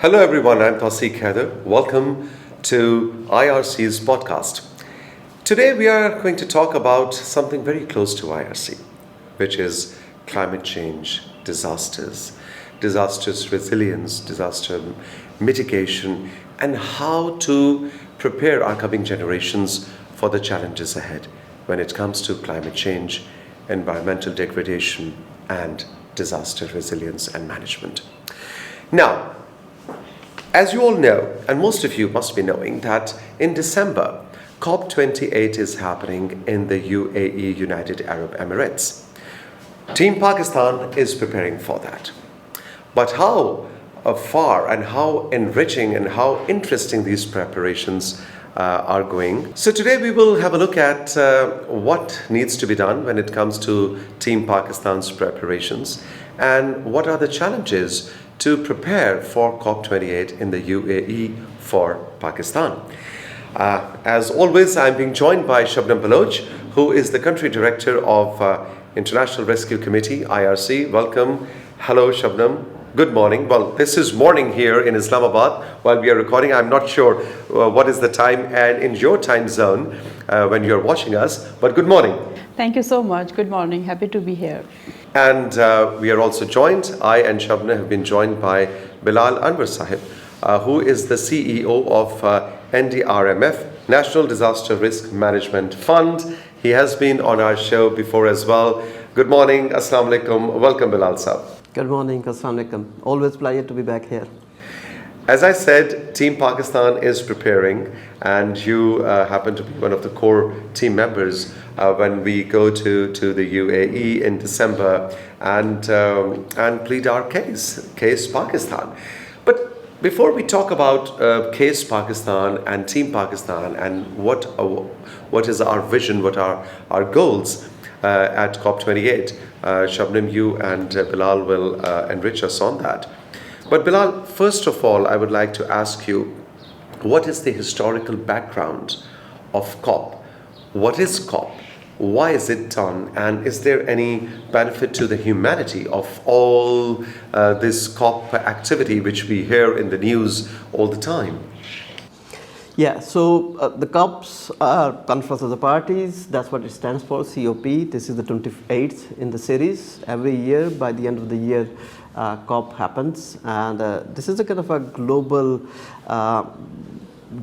Hello everyone, I'm Tawseek Haider. Welcome to IRC's podcast. Today we are going to talk about something very close to IRC, which is climate change, disasters resilience, disaster mitigation, and how to prepare our coming generations for the challenges ahead when it comes to climate change, environmental degradation, and disaster resilience and management. Now, as you all know, and most of you must be knowing, that in December, COP28 is happening in the UAE, United Arab Emirates. Team Pakistan is preparing for that. But how far and how enriching and how interesting these preparations are going. So today we will have a look at what needs to be done when it comes to Team Pakistan's preparations and what are the challenges to prepare for COP28 in the UAE for Pakistan. As always, I'm being joined by Shabnam Baloch, who is the Country Director of International Rescue Committee, IRC. Welcome. Hello, Shabnam. Good morning. Well, this is morning here in Islamabad while we are recording. I'm not sure what is the time and in your time zone when you're watching us, but good morning. Thank you so much. Good morning. Happy to be here. And we are also joined, I and Shabnam have been joined by Bilal Anwar Sahib, who is the CEO of NDRMF, National Disaster Risk Management Fund. He has been on our show before as well. Good morning. Assalamu alaikum. Welcome, Bilal Sahib. Good morning. Assalamu alaikum. Always pleasure to be back here. As I said, Team Pakistan is preparing, and you happen to be one of the core team members when we go to the UAE in December and plead our case Pakistan. But before we talk about case Pakistan and Team Pakistan and what is our vision, what are our goals at COP28, Shabnam, you and Bilal will enrich us on that. But Bilal, first of all, I would like to ask you, what is the historical background of COP? What is COP? Why is it done? And is there any benefit to the humanity of all this COP activity which we hear in the news all the time? Yeah, so the COPs are Conference of the Parties. That's what it stands for, COP. This is the 28th in the series. Every year, by the end of the year, COP happens. And this is a kind of a global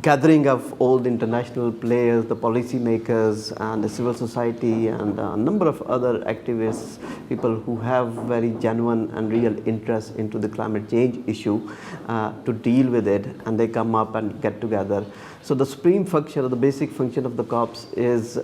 gathering of all the international players, the policymakers, and the civil society, and a number of other activists, people who have very genuine and real interest into the climate change issue to deal with it, and they come up and get together. So the supreme function or the basic function of the COPs is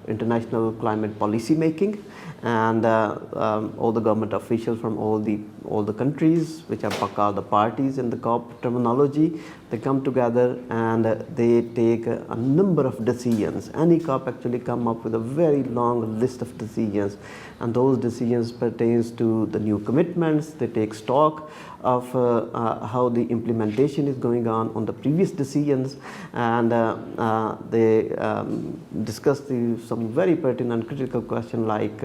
international climate policy making, and all the government officials from all the countries, which are called the parties in the COP terminology, they come together and they take a number of decisions. Any COP actually come up with a very long list of decisions, and those decisions pertains to the new commitments. They take stock of how the implementation is going on the previous decisions, and they discuss some very pertinent critical questions like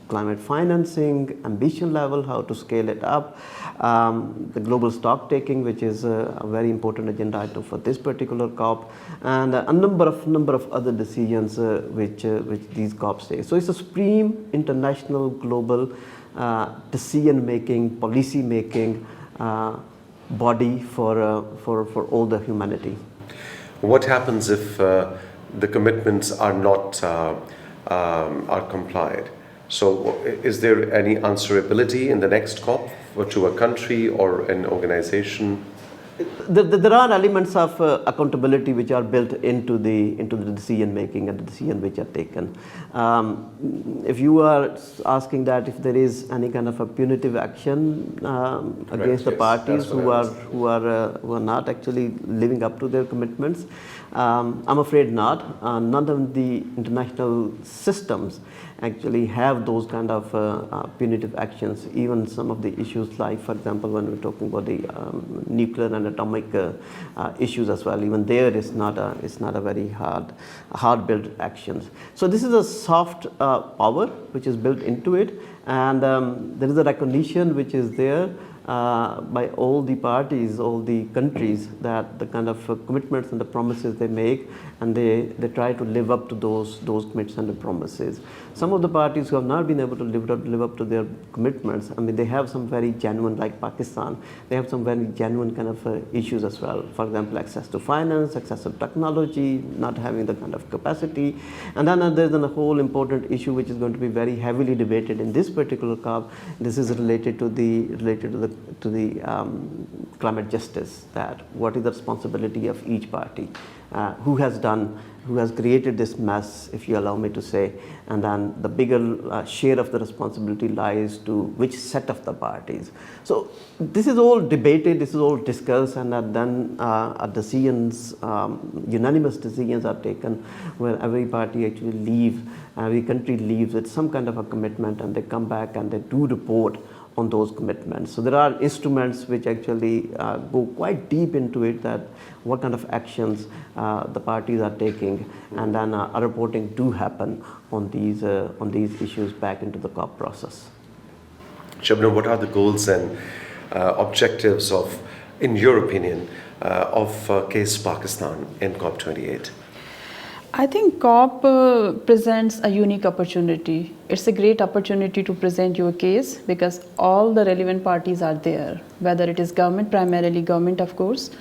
climate financing, ambition level, how to scale it up, the global stock taking, which is a very important agenda item for this particular COP, and a number of other decisions which these COPs take. So it's a supreme international global decision making, policy making body for all the humanity. What happens if the commitments are not are complied? So is there any answerability in the next COP to a country or an organization? There are elements of accountability which are built into the decision making and the decision which are taken. If you are asking that if there is any kind of a punitive action against the parties who are not actually living up to their commitments, I'm afraid not. None of the international systems actually have those kind of punitive actions. Even some of the issues, like for example, when we're talking about the nuclear and atomic issues as well, even there it's not a very hard built actions. So this is a soft power which is built into it, and there is a recognition which is there by all the parties, all the countries, that the kind of commitments and the promises they make, and they try to live up to those commitments and the promises. Some of the parties who have not been able to live up to their commitments, I mean, they have some very genuine, like Pakistan, they have some very genuine kind of issues as well. For example, access to finance, access to technology, not having the kind of capacity. And then there's a whole important issue which is going to be very heavily debated in this particular COP. This is related to the climate justice, that what is the responsibility of each party, who has created this mess, if you allow me to say, and then the bigger share of the responsibility lies to which set of the parties. So this is all debated, this is all discussed, and then decisions, unanimous decisions are taken, where every party actually leaves, every country leaves with some kind of a commitment, and they come back and they do report on those commitments. So there are instruments which actually go quite deep into it, that what kind of actions the parties are taking, and then a reporting do happen on these issues back into the COP process. Shabnam, what are the goals and objectives of, in your opinion, of Case Pakistan in COP28? I think COP presents a unique opportunity. It's a great opportunity to present your case because all the relevant parties are there, whether it is government, primarily government of course,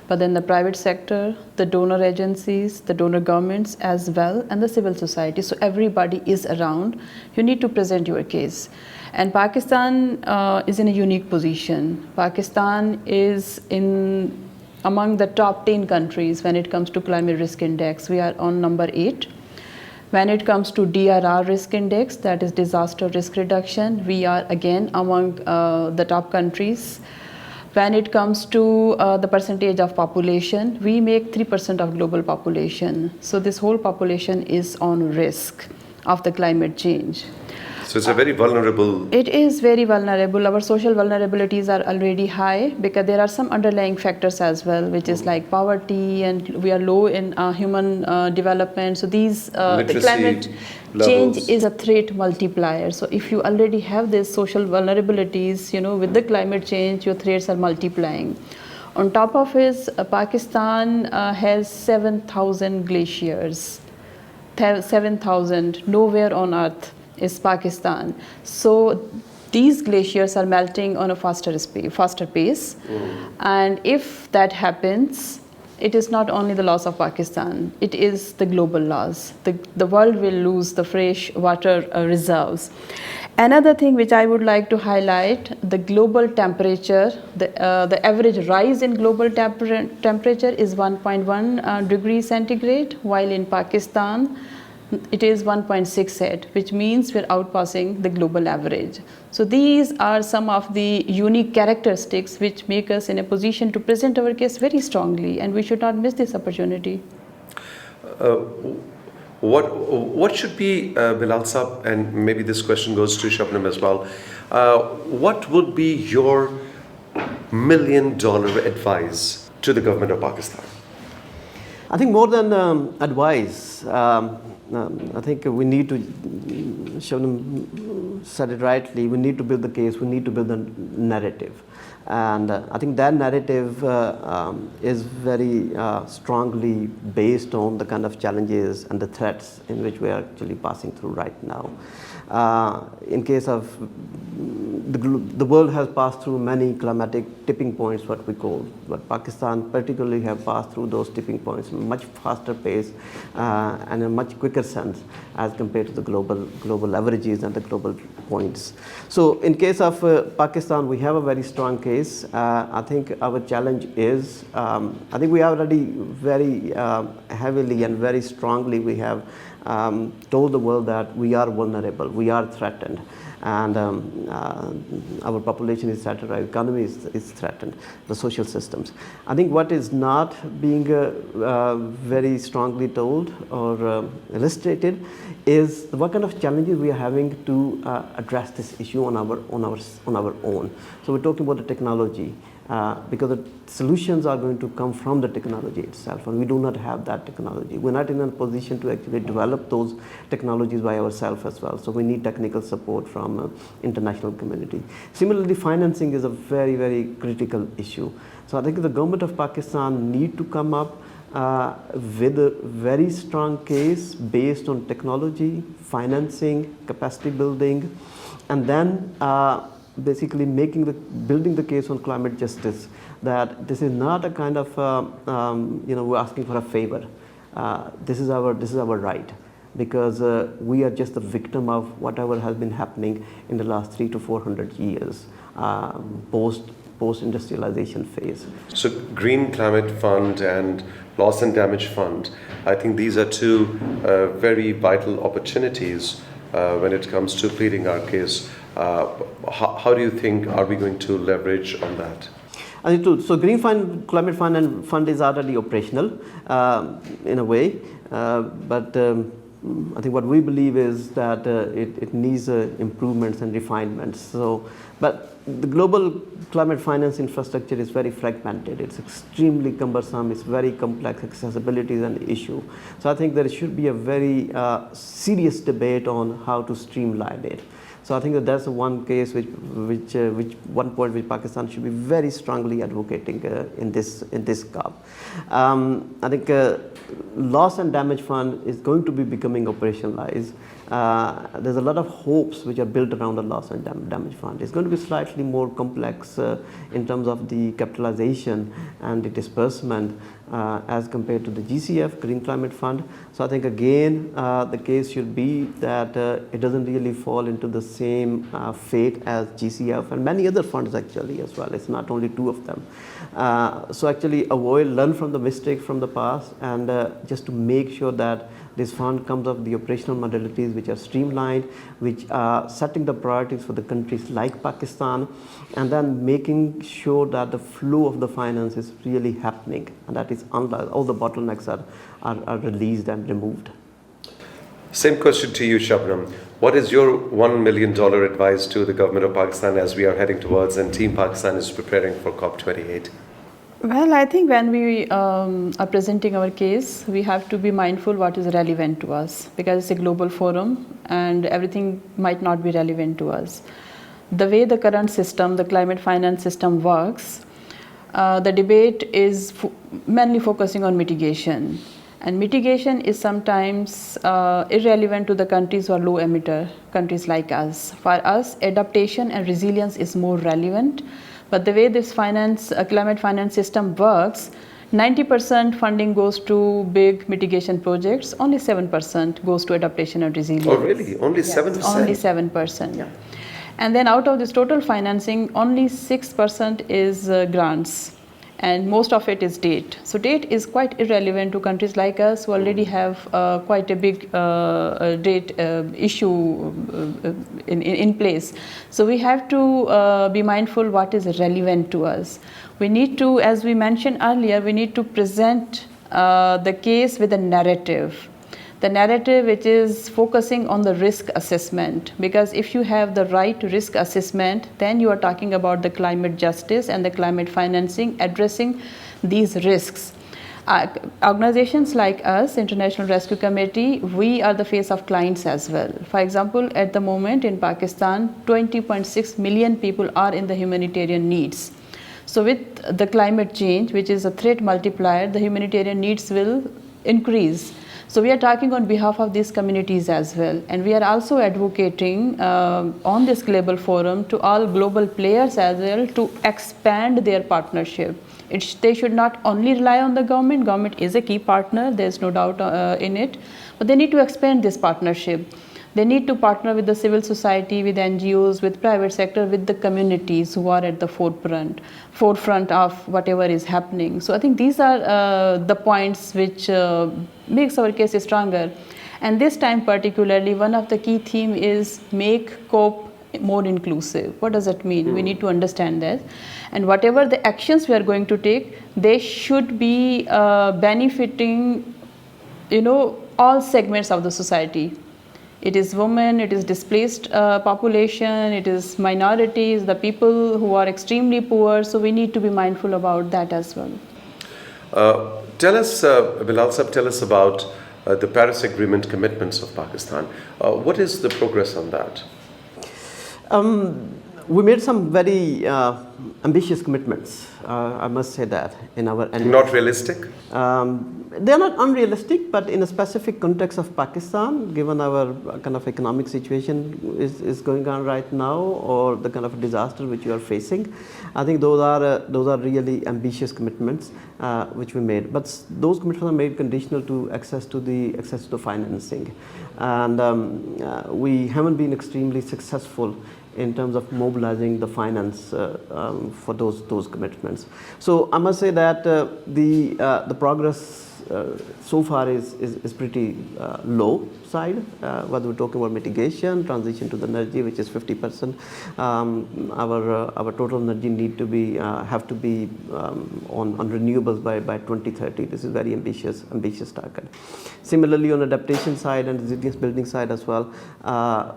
but then the private sector, the donor agencies, the donor governments as well, and the civil society. So everybody is around. You need to present your case. And Pakistan is in a unique position. Pakistan is among the top 10 countries when it comes to climate risk index. We are on number 8. When it comes to DRR risk index, that is disaster risk reduction, we are again among the top countries. When it comes to the percentage of population, we make 3% of global population. So this whole population is on risk of the climate change. So it's a very vulnerable... It is very vulnerable. Our social vulnerabilities are already high because there are some underlying factors as well, which is like poverty, and we are low in human development. So these the climate change is a threat multiplier. So if you already have these social vulnerabilities, with the climate change, your threats are multiplying. On top of it, Pakistan has 7,000 glaciers. 7,000, nowhere on earth is Pakistan. So these glaciers are melting on a faster pace. And if that happens, it is not only the loss of Pakistan, it is the global loss. The world will lose the fresh water reserves. Another thing which I would like to highlight, the global temperature, the average rise in global temperature is 1.1 degrees centigrade, while in Pakistan, it is 1.68, which means we're outpassing the global average. So these are some of the unique characteristics which make us in a position to present our case very strongly, and we should not miss this opportunity. What should be, Bilal Saab, and maybe this question goes to Shabnam as well, what would be your $1 million advice to the government of Pakistan? I think more than advice, I think we need to, Shabnam said it rightly, we need to build the case, we need to build a narrative. And I think that narrative is very strongly based on the kind of challenges and the threats in which we are actually passing through right now. In case of the world has passed through many climatic tipping points, what we call, but Pakistan particularly have passed through those tipping points in a much faster pace and in a much quicker sense as compared to the global averages and the global points. So in case of Pakistan, we have a very strong case. I think our challenge is, I think we already very heavily and very strongly we have told the world that we are vulnerable, we are threatened, and our population is threatened, our economy is threatened, the social systems. I think what is not being very strongly told or illustrated is what kind of challenges we are having to address this issue on our own. So we're talking about the technology. because the solutions are going to come from the technology itself, and we do not have that technology. We're not in a position to actually develop those technologies by ourselves as well, so we need technical support from international community. Similarly, financing is a very, very critical issue. So I think the government of Pakistan need to come up with a very strong case based on technology, financing, capacity building, and then basically building the case on climate justice, that this is not a kind of we're asking for a favor. This is our right, because we are just the victim of whatever has been happening in the last 300 to 400 years post-industrialization phase. So Green Climate Fund and Loss and Damage Fund, I think these are two very vital opportunities when it comes to pleading our case. How do you think are we going to leverage on that? So Green Climate Fund is already operational in a way, but I think what we believe is that it needs improvements and refinements. So, but the global climate finance infrastructure is very fragmented. It's extremely cumbersome. It's very complex. Accessibility is an issue. So I think there should be a very serious debate on how to streamline it. So I think that's one case which one point which Pakistan should be very strongly advocating in this COP. I think Loss and Damage Fund is going to be becoming operationalized. There's a lot of hopes which are built around the Loss and Damage Fund. It's going to be slightly more complex in terms of the capitalization and the disbursement as compared to the GCF, Green Climate Fund. So I think again the case should be that it doesn't really fall into the same fate as GCF and many other funds actually as well. It's not only two of them. So actually learn from the mistake from the past, and just to make sure that this fund comes up with the operational modalities which are streamlined, which are setting the priorities for the countries like Pakistan, and then making sure that the flow of the finance is really happening, and that is all the bottlenecks are released and removed. Same question to you, Shabnam. What is your $1 million advice to the government of Pakistan as we are heading towards and Team Pakistan is preparing for COP28? Well, I think when we are presenting our case, we have to be mindful what is relevant to us, because it's a global forum and everything might not be relevant to us. The way the current system, the climate finance system works, the debate is mainly focusing on mitigation. And mitigation is sometimes irrelevant to the countries who are low emitter, countries like us. For us, adaptation and resilience is more relevant. But the way this climate finance system works, 90% funding goes to big mitigation projects, only 7% goes to adaptation and resilience. Oh, really? Only 7%? Only 7%. Yeah. And then out of this total financing, only 6% is grants, and most of it is debt. So debt is quite irrelevant to countries like us who already have quite a big debt issue in place. So we have to be mindful what is relevant to us. We need to, as we mentioned earlier, we need to present the case with a narrative. The narrative which is focusing on the risk assessment, because if you have the right risk assessment, then you are talking about the climate justice and the climate financing addressing these risks. Organizations like us, International Rescue Committee, we are the face of clients as well. For example, at the moment in Pakistan, 20.6 million people are in the humanitarian needs. So with the climate change, which is a threat multiplier, the humanitarian needs will increase. So we are talking on behalf of these communities as well, and we are also advocating on this global forum to all global players as well to expand their partnership. They should not only rely on the government. Government is a key partner, there's no doubt in it, but they need to expand this partnership. They need to partner with the civil society, with NGOs, with private sector, with the communities who are at the forefront of whatever is happening. So I think these are the points which makes our case stronger. And this time particularly, one of the key theme is make COP more inclusive. What does that mean? We need to understand that. And whatever the actions we are going to take, they should be benefiting, all segments of the society. It is women, it is displaced population, it is minorities, the people who are extremely poor. So we need to be mindful about that as well. Tell us, Bilal Sab, tell us about the Paris Agreement commitments of Pakistan. What is the progress on that? We made some very ambitious commitments, I must say that, in our... Not realistic? They are not unrealistic, but in a specific context of Pakistan, given our kind of economic situation is going on right now, or the kind of disaster which you are facing, I think those are really ambitious commitments which we made. But those commitments are made conditional to access to the financing, and we haven't been extremely successful in terms of mobilizing the finance for those commitments. So I must say that the progress so far is pretty low side, whether we're talking about mitigation, transition to the energy, which is 50%. Our total energy need to be have to be on renewables by 2030. This is very ambitious target. Similarly, on adaptation side and resilience building side as well,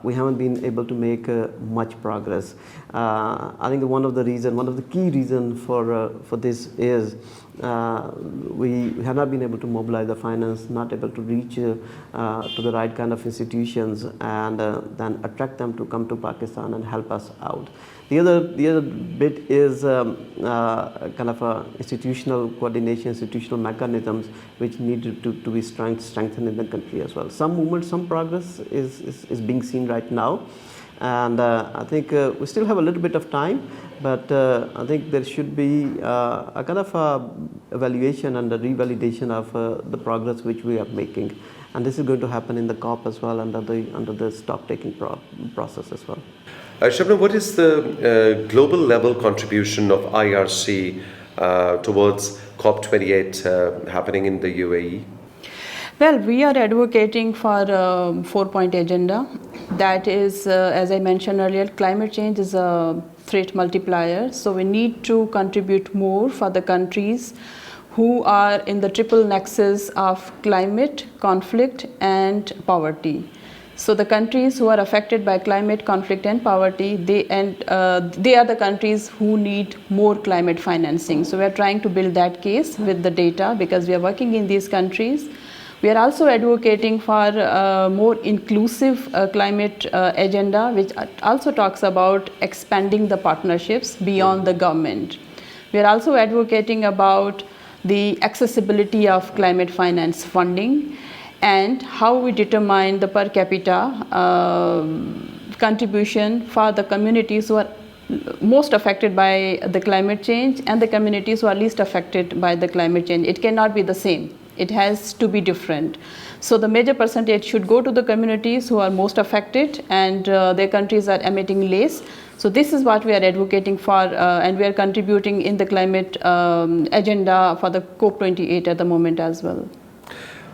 we haven't been able to make much progress. I think one of the key reasons for this is we have not been able to mobilize the finance, not able to reach to the right kind of institutions, and then attract them to come to Pakistan and help us out. The other bit is kind of institutional coordination, institutional mechanisms which need to be strengthened in the country as well. Some movement, some progress is being seen right now. And I think we still have a little bit of time, but I think there should be a kind of evaluation and a revalidation of the progress which we are making, and this is going to happen in the COP as well, under the stock-taking process as well. Shabnam, what is the global level contribution of IRC towards COP28 happening in the UAE? Well, we are advocating for a 4-point agenda. That is, as I mentioned earlier, climate change is a threat multiplier. So we need to contribute more for the countries who are in the triple nexus of climate, conflict, and poverty. So the countries who are affected by climate, conflict, and poverty, they are the countries who need more climate financing. So we are trying to build that case with the data, because we are working in these countries. We are also advocating for a more inclusive climate agenda, which also talks about expanding the partnerships beyond the government. We are also advocating about the accessibility of climate finance funding and how we determine the per capita contribution for the communities who are most affected by the climate change and the communities who are least affected by the climate change. It cannot be the same. It has to be different. So the major percentage should go to the communities who are most affected, and their countries are emitting less. So this is what we are advocating for, and we are contributing in the climate agenda for the COP28 at the moment as well.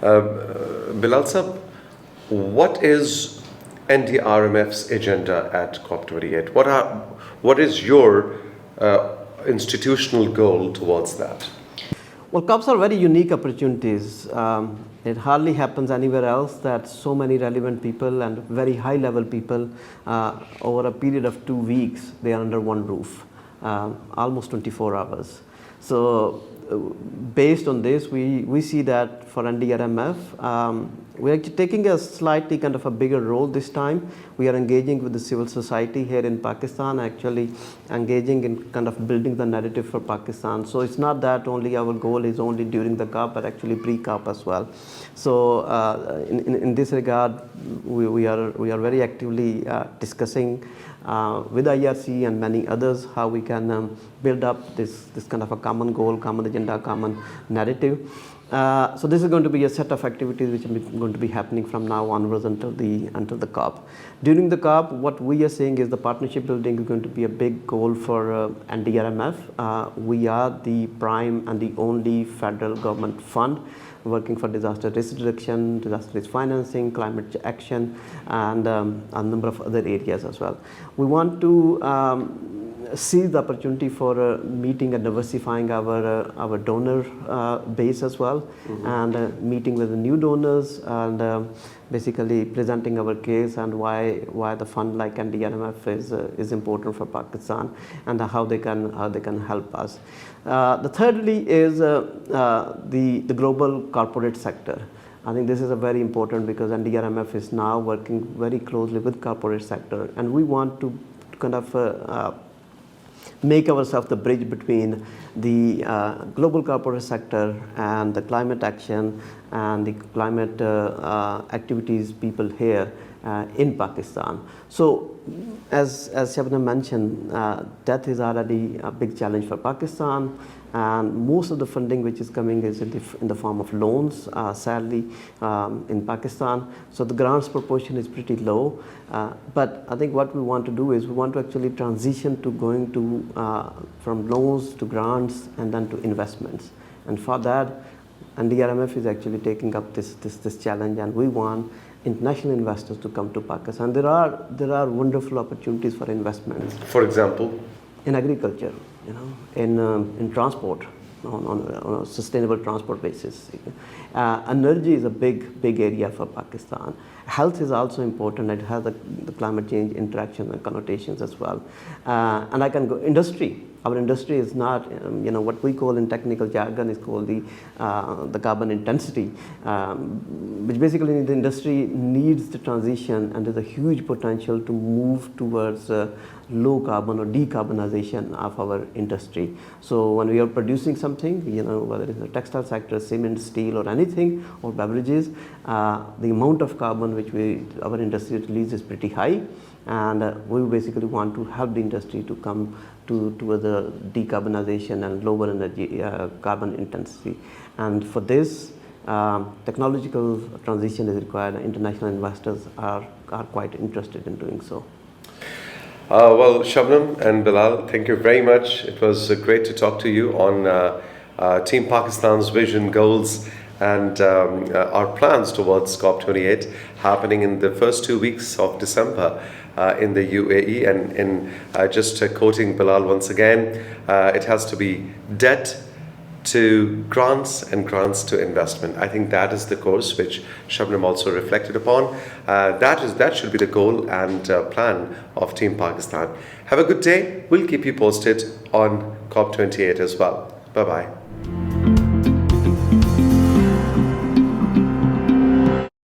Bilal Sab, what is NDRMF's agenda at COP28? What is your institutional goal towards that? Well, COPs are very unique opportunities. It hardly happens anywhere else that so many relevant people and very high level people over a period of 2 weeks, they are under one roof, almost 24 hours. So based on this, we see that for NDRMF, we're actually taking a slightly kind of a bigger role this time. We are engaging with the civil society here in Pakistan, actually engaging in kind of building the narrative for Pakistan. So it's not that only our goal is only during the COP, but actually pre-COP as well. So in this regard, we are very actively discussing with IRC and many others how we can build up this kind of a common goal, common agenda, common narrative. So this is going to be a set of activities which are going to be happening from now onwards until the COP. During the COP, what we are saying is the partnership building is going to be a big goal for NDRMF. We are the prime and the only federal government fund working for disaster risk reduction, disaster risk financing, climate action, and a number of other areas as well. We want to seize the opportunity for meeting and diversifying our donor base as well, and meeting with the new donors, and basically presenting our case and why the fund like NDRMF is important for Pakistan, and how they can help us. The thirdly is the global corporate sector. I think this is a very important, because NDRMF is now working very closely with corporate sector, and we want to kind of make ourselves the bridge between the global corporate sector and the climate action and the climate activities people here in Pakistan. So as Shabnam mentioned, death is already a big challenge for Pakistan, and most of the funding which is coming is in the form of loans, sadly, in Pakistan. So the grants proportion is pretty low, but I think what we want to do is we want to actually transition to going to from loans to grants and then to investments. And for that, NDRMF is actually taking up this challenge, and we want international investors to come to Pakistan. There are wonderful opportunities for investments. For example? In agriculture, in transport, on a sustainable transport basis. Energy is a big area for Pakistan. Health is also important. It has the climate change interaction and connotations as well. And I can go industry. Our industry is not, what we call in technical jargon is called the carbon intensity, which basically the industry needs the transition, and there's a huge potential to move towards low carbon or decarbonization of our industry. So when we are producing something, whether it's the textile sector, cement, steel, or anything, or beverages, the amount of carbon which our industry releases is pretty high, and we basically want to help the industry to come towards the decarbonization and lower energy carbon intensity. And for this, technological transition is required. International investors are quite interested in doing so. Well, Shabnam and Bilal, thank you very much. It was great to talk to you on Team Pakistan's vision, goals, and our plans towards COP28 happening in the first 2 weeks of December in the UAE. And in just quoting Bilal once again, it has to be debt to grants and grants to investment. I think that is the course which Shabnam also reflected upon. That should be the goal and plan of Team Pakistan. Have a good day. We'll keep you posted on COP28 as well. Bye-bye.